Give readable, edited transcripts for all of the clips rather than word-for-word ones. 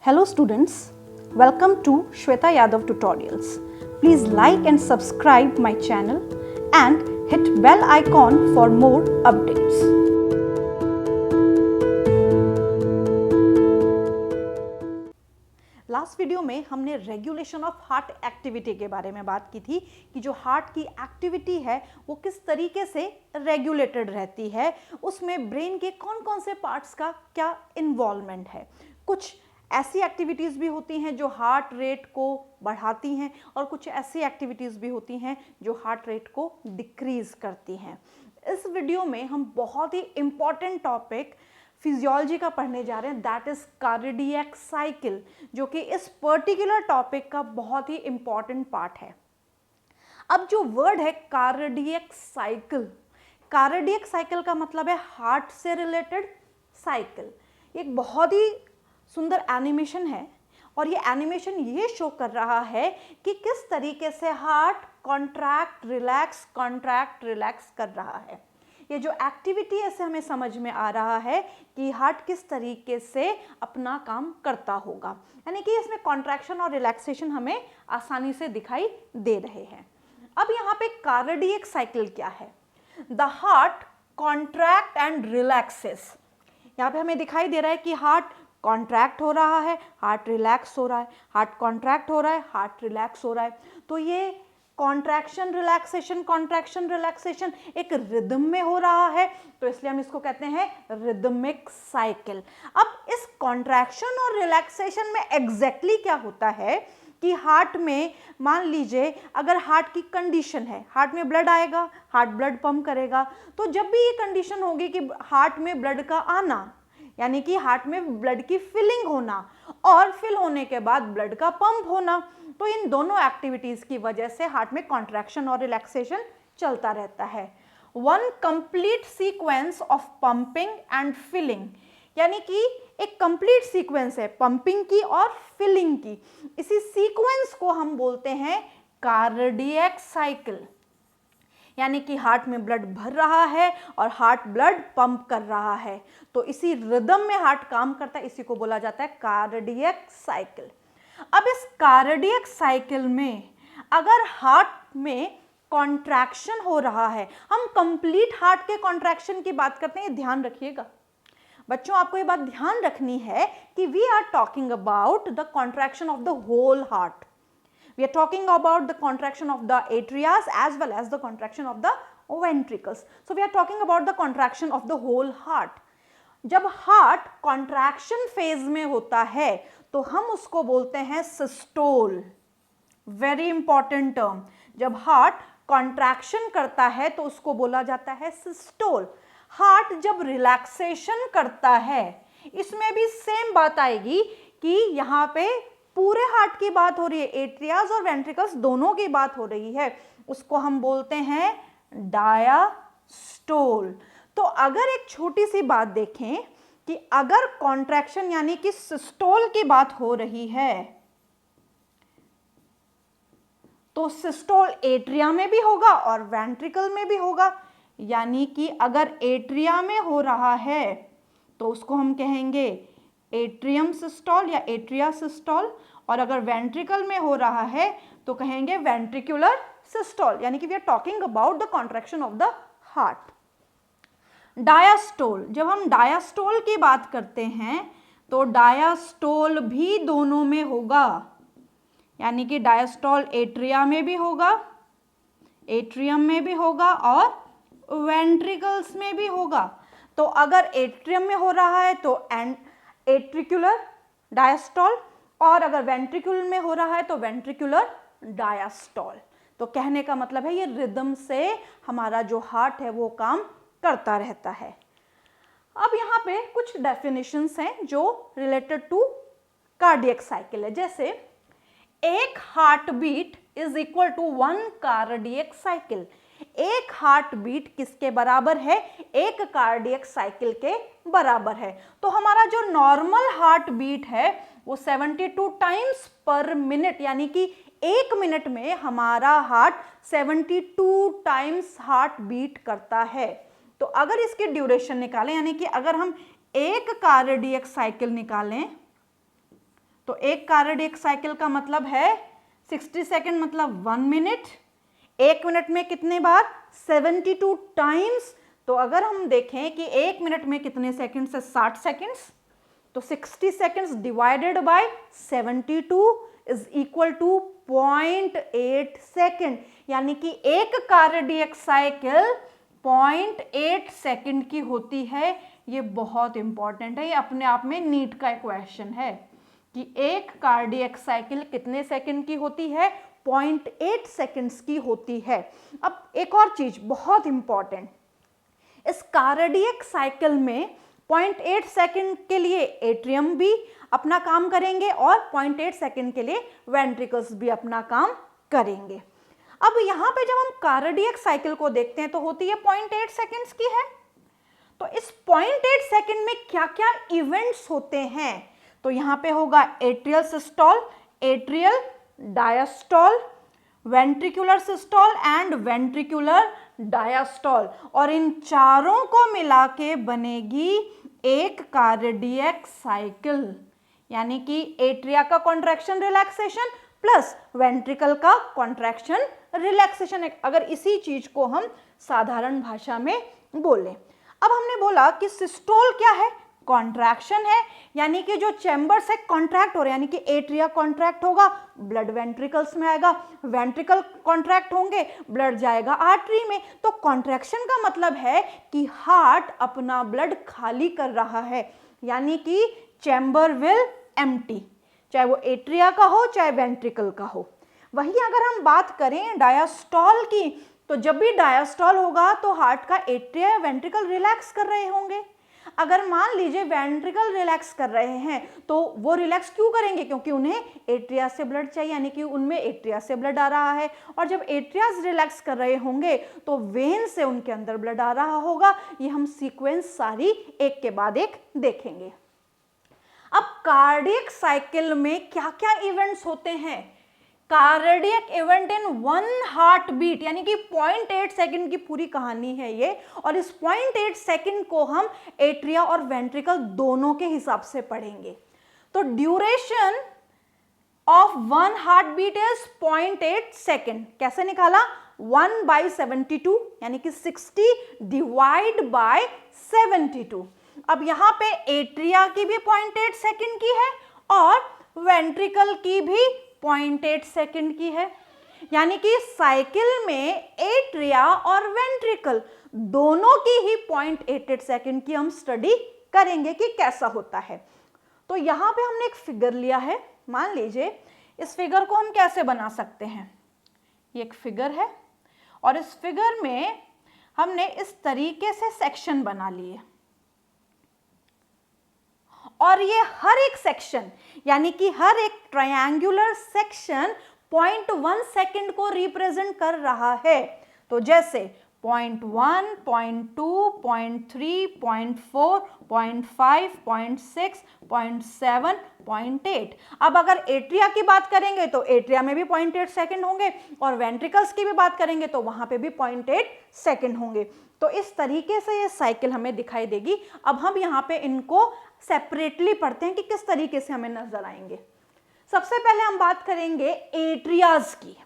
Hello students, welcome to Shweta Yadav Tutorials. Please like and subscribe my channel and hit bell icon for more updates. Last video में हमने regulation of heart activity के बारे में बात की थी कि जो हार्ट की एक्टिविटी है वो किस तरीके से रेगुलेटेड रहती है, उसमें ब्रेन के कौन कौन से पार्ट्स का क्या इन्वॉल्वमेंट है। कुछ ऐसी एक्टिविटीज़ भी होती हैं जो हार्ट रेट को बढ़ाती हैं और कुछ ऐसी एक्टिविटीज़ भी होती हैं जो हार्ट रेट को डिक्रीज़ करती हैं। इस वीडियो में हम बहुत ही इम्पॉर्टेंट टॉपिक फिजियोलॉजी का पढ़ने जा रहे हैं, दैट इज़ कार्डियक साइकिल, जो कि इस पर्टिकुलर टॉपिक का बहुत ही इम्पॉर्टेंट पार्ट है। अब जो वर्ड है कार्डियक साइकिल, कार्डियक साइकिल का मतलब है हार्ट से रिलेटेड साइकिल। एक बहुत ही सुंदर एनिमेशन है और ये एनिमेशन ये शो कर रहा है कि किस तरीके से हार्ट कॉन्ट्रैक्ट रिलैक्स कर रहा है। ये जो एक्टिविटी है इससे हमें समझ में आ रहा है कि हार्ट किस तरीके से अपना काम करता होगा, यानी कि इसमें कॉन्ट्रैक्शन और रिलैक्सेशन हमें आसानी से दिखाई दे रहे हैं। अब यहाँ पे कार्डियक साइकिल क्या है? The heart contract and relaxes. यहाँ पे हमें दिखाई दे रहा है कि हार्ट कॉन्ट्रैक्ट हो रहा है, हार्ट रिलैक्स हो रहा है, हार्ट कॉन्ट्रैक्ट हो रहा है, हार्ट रिलैक्स हो रहा है। तो ये कॉन्ट्रैक्शन रिलैक्सेशन एक रिदम में हो रहा है, तो इसलिए हम इसको कहते हैं रिदमिक साइकिल। अब इस कॉन्ट्रैक्शन और रिलैक्सेशन में एग्जैक्टली क्या होता है कि हार्ट में मान लीजिए अगर हार्ट की कंडीशन है, हार्ट में ब्लड आएगा, हार्ट ब्लड पंप करेगा, तो जब भी ये कंडीशन होगी कि हार्ट में ब्लड का आना, यानी कि हार्ट में ब्लड की फिलिंग होना और फिल होने के बाद ब्लड का पंप होना, तो इन दोनों एक्टिविटीज की वजह से हार्ट में कॉन्ट्रैक्शन और रिलैक्सेशन चलता रहता है। One complete sequence of pumping and filling, यानी कि एक कंप्लीट सीक्वेंस है पंपिंग की और फिलिंग की, इसी सीक्वेंस को हम बोलते हैं कार्डियक साइकिल। यानी कि हार्ट में ब्लड भर रहा है और हार्ट ब्लड पंप कर रहा है, तो इसी रिदम में हार्ट काम करता है, इसी को बोला जाता है कार्डियक साइकिल। अब इस कार्डियक साइकिल में अगर हार्ट में कॉन्ट्रैक्शन हो रहा है, हम कंप्लीट हार्ट के कॉन्ट्रैक्शन की बात करते हैं, ये ध्यान रखिएगा बच्चों, आपको ये बात ध्यान रखनी है कि we are talking about the contraction of the whole heart. We are talking about the contraction of the atrias as well as the contraction of the ventricles. So we are talking about the contraction of the whole heart. जब heart contraction phase में होता है तो हम उसको बोलते हैं systole. Very important term. जब हार्ट कॉन्ट्रैक्शन करता है तो उसको बोला जाता है सिस्टोल। हार्ट जब रिलैक्सेशन करता है, इसमें भी सेम बात आएगी कि यहाँ पे पूरे हार्ट की बात हो रही है, एट्रियाज और वेंट्रिकल्स दोनों की बात हो रही है, उसको हम बोलते हैं डायास्टोल। तो अगर एक छोटी सी बात देखें कि अगर कॉन्ट्रैक्शन यानी कि सिस्टोल की बात हो रही है तो सिस्टोल एट्रिया में भी होगा और वेंट्रिकल में भी होगा, यानी कि अगर एट्रिया में हो रहा है तो उसको हम कहेंगे एट्रियम सिस्टोल या एट्रिया सिस्टोल, और अगर वेंट्रिकल में हो रहा है तो कहेंगे वेंट्रिकुलर सिस्टोल, यानी कि we are talking about the contraction of the heart. Diastole, जब हम डायास्टोल की बात करते हैं तो डायास्टोल भी दोनों में होगा, यानी कि डायास्टोल एट्रिया में भी होगा, एट्रियम में भी होगा और वेंट्रिकल्स में भी होगा। तो अगर एट्रियम में हो रहा है तो एट्रिकुलर डायास्टोल, और अगर वेंट्रिकुलर में हो रहा है तो वेंट्रिकुलर डायास्टोल। तो कहने का मतलब है ये रिदम से हमारा जो हार्ट है वो काम करता रहता है। अब यहाँ पे कुछ डेफिनेशंस हैं जो रिलेटेड टू कार्डियक साइकिल है, जैसे एक heart beat is equal to 1 cardiac cycle. एक हार्ट बीट किसके बराबर है? एक कार्डियक साइकिल के बराबर है। तो हमारा जो नॉर्मल हार्ट बीट है वो 72 टाइम्स पर मिनट, यानी कि एक मिनट में हमारा हार्ट 72 टाइम्स हार्ट बीट करता है। तो अगर इसकी ड्यूरेशन निकालें, यानी कि अगर हम एक कार्डियक साइकिल निकालें तो एक कार्डियक साइकिल का मतलब है 60 सेकेंड मतलब 1 मिनट। 1 मिनट में कितने बार? 72 टाइम्स। तो अगर हम देखें कि 1 मिनट में कितने सेकेंड्स है? 60 सेकेंड्स। तो 60 seconds divided by 72 is equal to 0.8 second, यानी कि एक कार्डियक साइकिल 0.8 सेकेंड की होती है। ये बहुत इंपॉर्टेंट है, ये अपने आप में नीट का क्वेश्चन है कि एक कार्डियक साइकिल कितने सेकेंड की होती है? 0.8 सेकेंड्स की होती है। अब एक और चीज बहुत इंपॉर्टेंट, इस कार्डियक साइकिल में 0.8 सेकेंड के लिए एट्रियम भी अपना काम करेंगे और 0.8 सेकेंड के लिए वेंट्रिकल्स भी अपना काम करेंगे। अब यहाँ पे जब हम कार्डियक साइकिल को देखते हैं तो होती है 0.8 सेकेंड्स की है। तो इस 0.8 सेकेंड में क्या क्या इवेंट्स होते हैं? तो यहाँ पे होगा atrial systole, atrial diastole, ventricular systole and ventricular diastole, और इन चारों को मिला के बनेगी एक कार्डियक साइकिल, यानी कि एट्रिया का कॉन्ट्रैक्शन रिलैक्सेशन प्लस वेंट्रिकल का कॉन्ट्रैक्शन रिलैक्सेशन, अगर इसी चीज को हम साधारण भाषा में बोले। अब हमने बोला कि सिस्टोल क्या है? कॉन्ट्रैक्शन है, यानी कि जो चैम्बर्स है कॉन्ट्रैक्ट हो रहे हैं, यानी कि एट्रिया कॉन्ट्रैक्ट होगा, ब्लड वेंट्रिकल्स में आएगा, वेंट्रिकल कॉन्ट्रैक्ट होंगे, ब्लड जाएगा आर्टरी में। तो कॉन्ट्रैक्शन का मतलब है कि हार्ट अपना ब्लड खाली कर रहा है, यानी कि चैम्बर विल एम्प्टी, चाहे वो एट्रिया का हो चाहे वेंट्रिकल का हो। वहीं अगर हम बात करें डायस्टॉल की, तो जब भी डायस्टॉल होगा तो हार्ट का एट्रिया या वेंट्रिकल रिलैक्स कर रहे होंगे। अगर मान लीजिए वेंट्रिकल रिलैक्स कर रहे हैं तो वो रिलैक्स क्यों करेंगे? क्योंकि उन्हें एट्रिया से ब्लड चाहिए, यानी कि उनमें एट्रिया से ब्लड आ रहा है, और जब एट्रियाज रिलैक्स कर रहे होंगे तो वेन से उनके अंदर ब्लड आ रहा होगा। ये हम सीक्वेंस सारी एक के बाद एक देखेंगे। अब कार्डियक साइकिल में क्या क्या इवेंट्स होते हैं? Cardiac event in 1 heart beat, यानी कि 0.8 सेकेंड की पूरी कहानी है ये, और इस 0.8 सेकेंड को हम एट्रिया और वेंट्रिकल दोनों के हिसाब से पढ़ेंगे। तो duration of 1 heart beat is 0.8 second. कैसे निकाला? 1/72, यानी कि 60 डिवाइड बाय 72। अब यहाँ पे एट्रिया की भी 0.8 सेकेंड की है और वेंट्रिकल की भी 0.8 सेकेंड की है, यानी कि साइकिल में एट्रिया और वेंट्रिकल दोनों की ही 0.88 सेकेंड की हम स्टडी करेंगे कि कैसा होता है। तो यहाँ पे हमने एक फिगर लिया है, मान लीजिए इस फिगर को हम कैसे बना सकते हैं? ये एक फिगर है और इस फिगर में हमने इस तरीके से सेक्शन बना लिए, और ये हर एक सेक्शन, यानी कि हर एक ट्रायंगुलर सेक्शन 0.1 सेकेंड को रिप्रेजेंट कर रहा है। तो जैसे 0.1, 0.2, 0.3, 0.4, 0.5, 0.6, 0.7, 0.8। अब अगर एट्रिया की बात करेंगे तो एट्रिया में भी 0.8 सेकेंड होंगे, और वेंट्रिकल्स की भी बात करेंगे तो वहां पे भी 0.8 सेकेंड होंगे। तो इस तरीके से ये साइकिल हमें दिखाई देगी। अब हम यहाँ पे इनको सेपरेटली पढ़ते हैं कि किस तरीके से हमें नजर आएंगे। सबसे पहले हम बात करेंगे एट्रियाज की।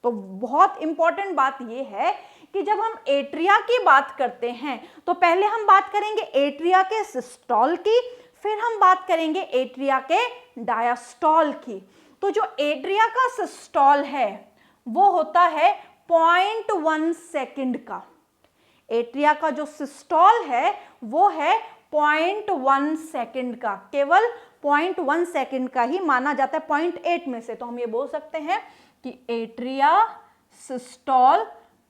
तो बहुत इंपॉर्टेंट बात यह है कि जब हम एट्रिया की बात करते हैं तो पहले हम बात करेंगे एट्रिया के सिस्टोल की, फिर हम बात करेंगे एट्रिया के डायस्टोल की। तो जो एट्रिया का सिस्टोल है वो होता है 0.1 सेकेंड का। एट्रिया का जो सिस्टोल है वो है 0.1 सेकेंड का, केवल 0.1 सेकेंड का ही माना जाता है 0.8 में से। तो हम ये बोल सकते हैं कि एट्रिया सिस्टोल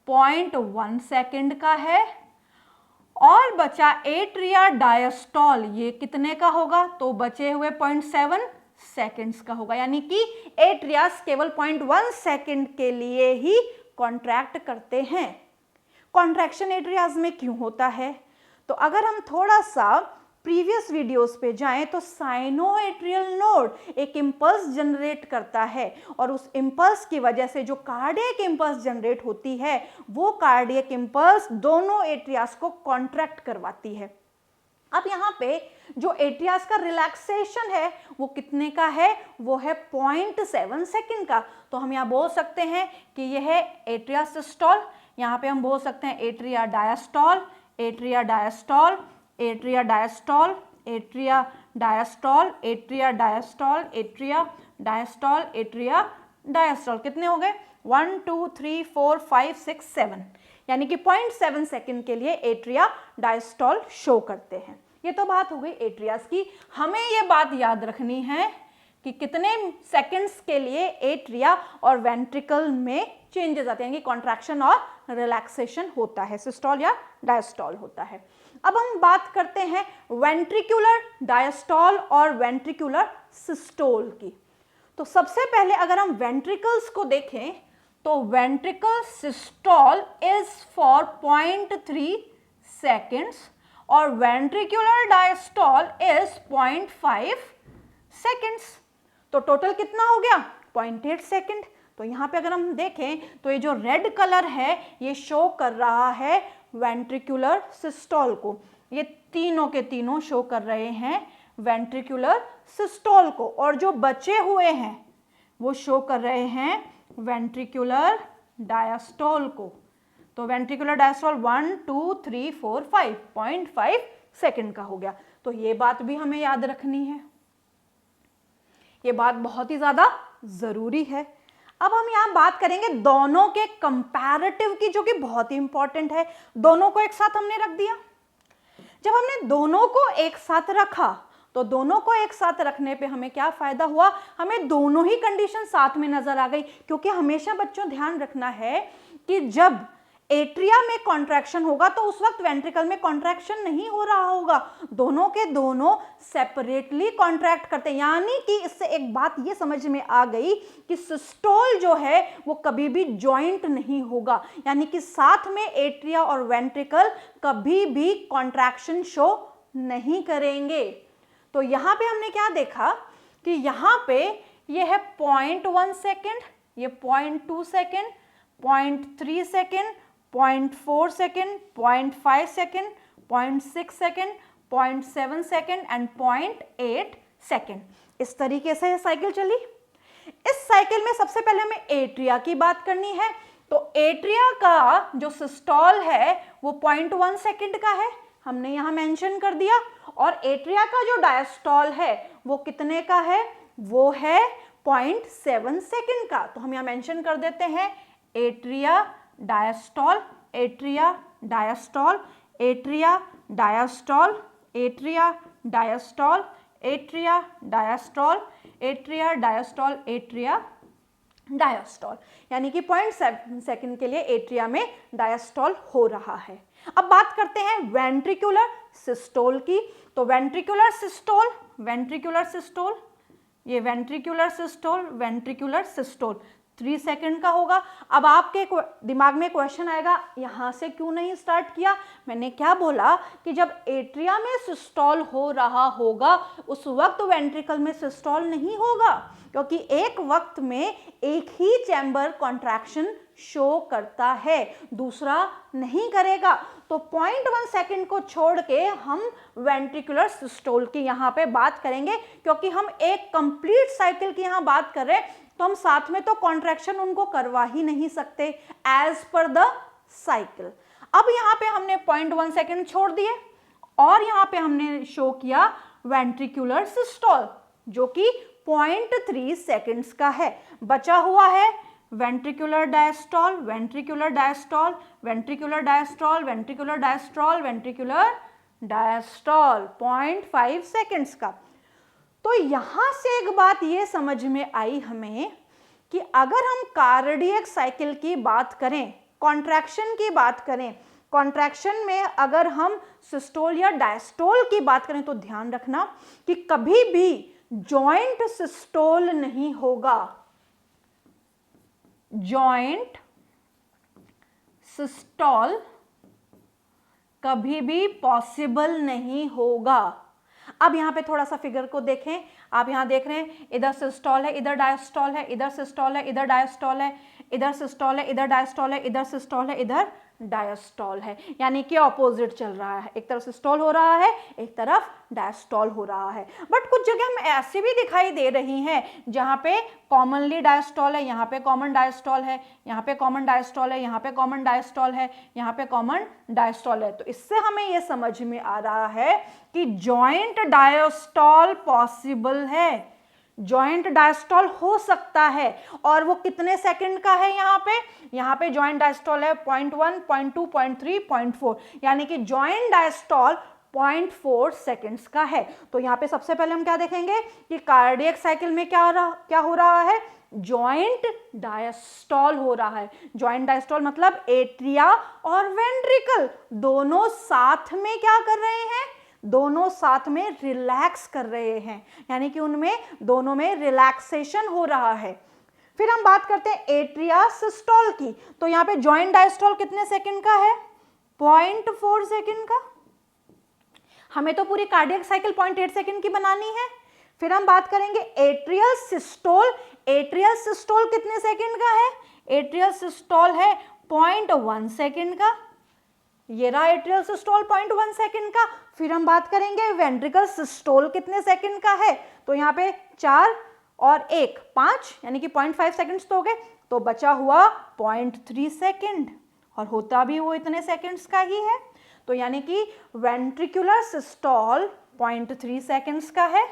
0.1 सेकेंड का है, और बचा एट्रिया डायस्टोल, ये कितने का होगा? तो बचे हुए 0.7 सेकेंड्स का होगा, यानी कि एट्रियास केवल 0.1 सेकेंड के लिए ही कॉन्ट्रैक्ट करते हैं। कॉन्ट्रैक्शन एट्रियाज में क्यों होता है? तो अगर हम थोड़ा सा प्रीवियस वीडियोस पे जाएं तो साइनोएट्रियल नोड एक इंपल्स जनरेट करता है, और उस इंपल्स की वजह से जो कार्डियक इंपल्स जनरेट होती है वो कार्डियक इंपल्स दोनों एट्रियास को कॉन्ट्रैक्ट करवाती है। अब यहाँ पे जो एट्रियास का रिलैक्सेशन है वो कितने का है, वो है 0.7 सेकेंड का। तो हम यहाँ बोल सकते हैं कि यह है एट्रिया सिस्टोल, यहाँ पे हम बोल सकते हैं atria diastole, atria diastole, atria diastole, atria diastole, atria diastole, atria diastole, atria diastole. कितने हो गए, 1 2 3 4 5 6 7, यानी कि 0.7 सेकेंड के लिए एट्रिया डायस्टोल शो करते हैं। ये तो बात हो गई एट्रियास की। हमें ये बात याद रखनी है कि कितने सेकंड्स के लिए एट्रिया और वेंट्रिकल में चेंजेस आते हैं, कि कॉन्ट्रैक्शन और रिलैक्सेशन होता है, सिस्टोल या डायस्टोल होता है। अब हम बात करते हैं वेंट्रिकुलर डायस्टोल और वेंट्रिकुलर सिस्टोल की। तो सबसे पहले अगर हम वेंट्रिकल्स को देखें तो ventricle systole is for 0.3 seconds और वेंट्रिकुलर डायस्टोल इज 0.5 सेकेंड्स। तो टोटल कितना हो गया, 0.8 सेकेंड। तो यहाँ पे अगर हम देखें तो ये जो रेड कलर है ये शो कर रहा है वेंट्रिकुलर सिस्टोल को, ये तीनों के तीनों शो कर रहे हैं वेंट्रिकुलर सिस्टोल को, और जो बचे हुए हैं वो शो कर रहे हैं वेंट्रिकुलर डायस्टोल को। तो वेंट्रिकुलर डायस्टोल 1 2 3 4 5 0.5 सेकेंड का हो गया। तो ये बात भी हमें याद रखनी है, ये बात बहुत ही ज्यादा जरूरी है। अब हम यहाँ बात करेंगे दोनों के कंपैरेटिव की, जो कि बहुत ही इंपॉर्टेंट है। दोनों को एक साथ हमने रख दिया। जब हमने दोनों को एक साथ रखा तो दोनों को एक साथ रखने पे हमें क्या फायदा हुआ, हमें दोनों ही कंडीशन साथ में नजर आ गई। क्योंकि हमेशा बच्चों ध्यान रखना है कि जब एट्रिया में कॉन्ट्रैक्शन होगा तो उस वक्त वेंट्रिकल में कॉन्ट्रैक्शन नहीं हो रहा होगा, दोनों के दोनों सेपरेटली कॉन्ट्रैक्ट करते हैं। यानी कि इससे एक बात ये समझ में आ गई कि सिस्टोल जो है वो कभी भी जॉइंट नहीं होगा, यानी कि साथ में एट्रिया और वेंट्रिकल कभी भी कॉन्ट्रैक्शन शो नहीं करेंगे। तो यहाँ पे हमने क्या देखा कि यहाँ पे ये है 0.1 सेकेंड, ये 0.2 second, 0.3 second, 0.4 second, 0.5 second, 0.6 second, 0.7 second and 0.8 second. इस तरीके से साइकिल चली। इस साइकिल में सबसे पहले हमें एट्रिया की बात करनी है। तो एट्रिया का जो सिस्टोल है वो 0.1 सेकेंड का है, हमने यहाँ मेंशन कर दिया। और एट्रिया का जो डायस्टोल है वो कितने का है, वो है 0.7 सेकेंड का। तो हम यहाँ मेंशन कर देते हैं atria diastole, atria diastole, atria diastole, atria diastole, atria diastole, atria diastole, atria diastole, यानी कि 0.7 सेकेंड के लिए एट्रिया में डायस्टोल हो रहा है। अब बात करते हैं वेंट्रिकुलर सिस्टोल की। तो वेंट्रिकुलर सिस्टोल, वेंट्रिकुलर सिस्टोल, ये ventricular systole, ventricular systole 3 second का होगा। अब आपके दिमाग में क्वेश्चन आएगा, यहाँ से क्यों नहीं स्टार्ट किया? मैंने क्या बोला कि जब एट्रिया में सिस्टोल हो रहा होगा उस वक्त वेंट्रिकल में सिस्टोल नहीं होगा, क्योंकि एक वक्त में एक ही चैम्बर कॉन्ट्रैक्शन शो करता है, दूसरा नहीं करेगा। तो 0.1 सेकेंड को छोड़ के हम वेंट्रिकुलर सिस्टोल की यहाँ पे बात करेंगे, क्योंकि हम एक कंप्लीट साइकिल की यहाँ बात कर रहे हैं, तो हम साथ में तो कॉन्ट्रैक्शन उनको करवा ही नहीं सकते एज पर द साइकिल। अब यहाँ पे हमने 0.1 सेकेंड छोड़ दिए और यहाँ पे हमने शो किया वेंट्रिकुलर सिस्टोल जो कि 0.3 सेकेंड्स का है। बचा हुआ है ventricular diastole, ventricular diastole, ventricular diastole, ventricular diastole, ventricular diastole 0.5 seconds का। तो यहां से एक बात ये समझ में आई हमें कि अगर हम कार्डियक साइकिल की बात करें, कॉन्ट्रैक्शन की बात करें, कॉन्ट्रैक्शन में अगर हम सिस्टोल या डायस्टोल की बात करें तो ध्यान रखना कि कभी भी जॉइंट सिस्टोल नहीं होगा, जॉइंट सिस्टोल कभी भी पॉसिबल नहीं होगा। अब यहां पे थोड़ा सा फिगर को देखें, आप यहां देख रहे हैं इधर सिस्टोल है, इधर डायस्टोल है, इधर सिस्टोल है, इधर डायस्टोल है, इधर सिस्टोल है, इधर डायस्टोल है, इधर सिस्टोल है, इधर डायस्टॉल है, यानी कि ऑपोजिट चल रहा है, एक तरफ सिस्टोल हो रहा है, एक तरफ डायस्टॉल हो रहा है। बट कुछ जगह हम ऐसी भी दिखाई दे रही हैं जहां पे कॉमनली डायस्टॉल है, यहाँ पे कॉमन डायस्टॉल है, यहाँ पे कॉमन डायस्टॉल है, यहाँ पे कॉमन डायस्टॉल है, यहाँ पे कॉमन डायस्टॉल है। तो इससे हमें यह समझ में आ रहा है कि जॉइंट डायस्टॉल पॉसिबल है, जॉइंट डायस्टॉल हो सकता है। और वो कितने सेकंड का है? यहाँ पे जॉइंट डायस्टॉल है 0.1, 0.2, 0.3, 0.4, यानी कि जॉइंट डायस्टॉल 0.4 सेकंड्स का है। तो यहाँ पे सबसे पहले हम क्या देखेंगे कि कार्डियक साइकिल में क्या हो रहा है? जॉइंट डायस्टॉल हो रहा है। जॉइंट डायस्टॉल मतलब एट्रिया और वेंट्रिकल दोनों साथ में क्या कर रहे हैं? दोनों साथ में रिलैक्स कर रहे हैं, यानी कि उनमें दोनों में रिलैक्सेशन हो रहा है। फिर हम बात करते हैं एट्रिया सिस्टोल की। तो यहाँ पे जॉइंट डायस्टॉल कितने सेकंड का है? 0.4 सेकंड का। हमें तो पूरी कार्डियक साइकिल 0.8 सेकंड की बनानी है। फिर हम बात करेंगे एट्रियल सिस्टोल। एट्रियल सिस्टोल कितने सेकंड का है? एट्रियल सिस्टोल है 0.1 सेकंड का। ये रहा एट्रियल सिस्टोल 0.1 सेकंड का। फिर हम बात करेंगे वेंट्रिकल सिस्टोल कितने सेकंड का है? तो यहाँ पे 4 और 1 5, यानी कि 0.5 सेकंड्स तो हो गए, तो बचा हुआ 0.3 सेकंड, और होता भी वो इतने सेकंड्स का ही है। तो यानी कि वेंट्रिकुलर सिस्टोल 0.3 सेकंड्स का है,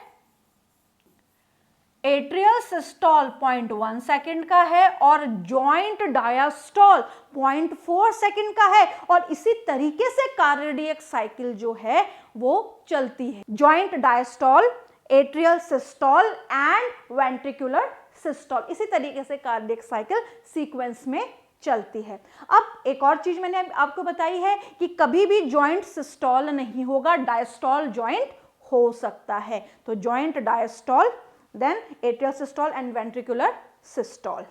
एट्रियल सिस्टोल 0.1 सेकंड का है, और जॉइंट डायस्टॉल 0.4 सेकंड का है। और इसी तरीके से कार्डियक साइकिल जो है वो चलती है। Joint diastole, atrial systole and ventricular systole, इसी तरीके से कार्डियक साइकिल सीक्वेंस में चलती है। अब एक और चीज मैंने आपको बताई है कि कभी भी जॉइंट सिस्टोल नहीं होगा, डायस्टॉल जॉइंट हो सकता है। तो joint diastole, then atrial systole and ventricular systole।